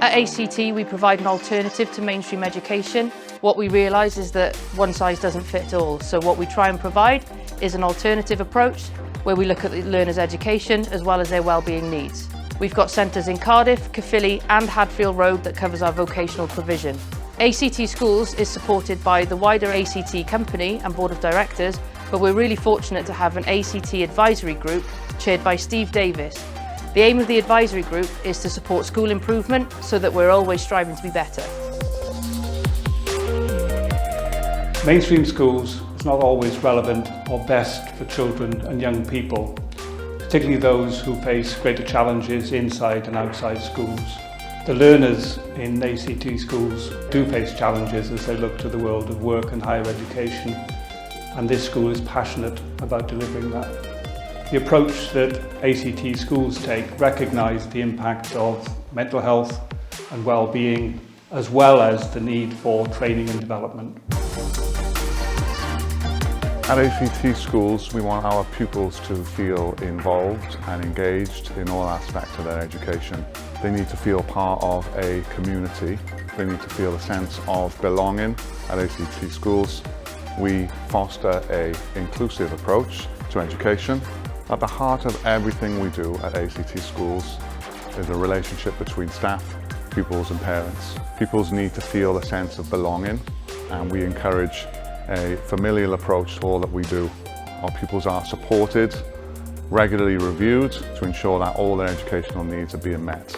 At ACT, we provide an alternative to mainstream education. What we realise is that one size doesn't fit all. So what we try and provide is an alternative approach where we look at the learners' education as well as their wellbeing needs. We've got centres in Cardiff, Caerphilly and Hadfield Road that covers our vocational provision. ACT Schools is supported by the wider ACT company and board of directors, but we're really fortunate to have an ACT advisory group chaired by Steve Davis. The aim of the advisory group is to support school improvement so that we're always striving to be better. Mainstream schools is not always relevant or best for children and young people, particularly those who face greater challenges inside and outside schools. The learners in ACT schools do face challenges as they look to the world of work and higher education, and this school is passionate about delivering that. The approach that ACT schools take recognise the impact of mental health and well-being, as well as the need for training and development. At ACT schools, we want our pupils to feel involved and engaged in all aspects of their education. They need to feel part of a community. They need to feel a sense of belonging. At ACT schools, we foster an inclusive approach to education. At the heart of everything we do at ACT schools is a relationship between staff, pupils and parents. Pupils need to feel a sense of belonging, and we encourage a familial approach to all that we do. Our pupils are supported, regularly reviewed to ensure that all their educational needs are being met.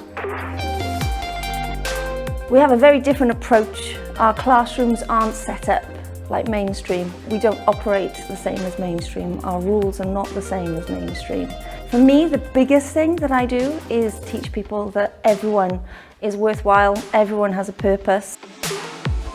We have a very different approach. Our classrooms aren't set up like mainstream. We don't operate the same as mainstream. Our rules are not the same as mainstream. For me, the biggest thing that I do is teach people that everyone is worthwhile, everyone has a purpose.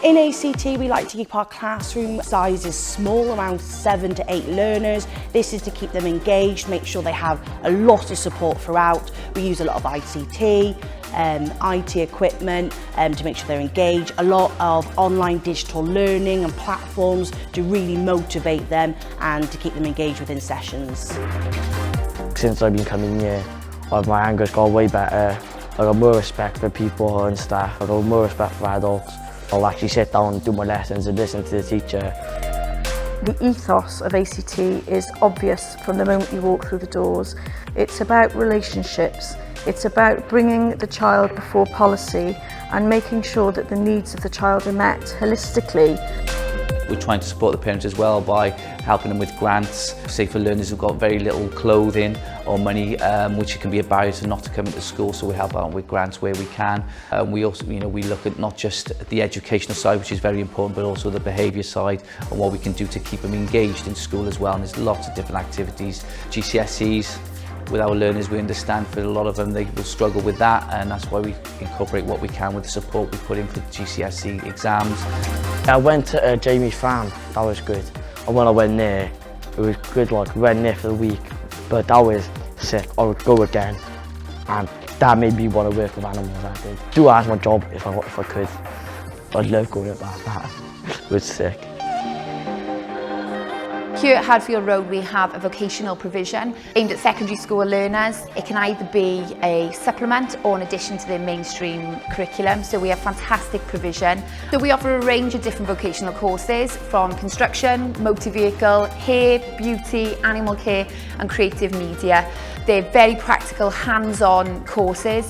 In ACT, we like to keep our classroom sizes small, around 7 to 8 learners. This is to keep them engaged, make sure they have a lot of support throughout. We use a lot of ICT, IT equipment to make sure they're engaged, a lot of online digital learning and platforms to really motivate them and to keep them engaged within sessions. Since I've been coming here, my anger's got way better. I've got more respect for people and staff, I've got more respect for adults. I'll actually sit down and do my lessons and listen to the teacher. The ethos of ACT is obvious from the moment you walk through the doors. It's about relationships. It's about bringing the child before policy and making sure that the needs of the child are met holistically. We're trying to support the parents as well by helping them with grants, say for learners who've got very little clothing or money, which can be a barrier to not to come into school, so we help out with grants where we can. We also, we look at not just the educational side, which is very important, but also the behaviour side and what we can do to keep them engaged in school as well. And there's lots of different activities, GCSEs. With our learners, we understand for a lot of them they will struggle with that, and that's why we incorporate what we can with the support we put in for the GCSE exams. I went to Jamie's farm, that was good. And when I went there, it was good, like we went there for the week, but that was sick. I would go again, and that made me want to work with animals. I did. Do as my job if I could. I'd love going at that. It was sick. Here at Hadfield Road we have a vocational provision aimed at secondary school learners. It can either be a supplement or an addition to their mainstream curriculum, so we have fantastic provision. So we offer a range of different vocational courses from construction, motor vehicle, hair, beauty, animal care and creative media. They're very practical, hands-on courses.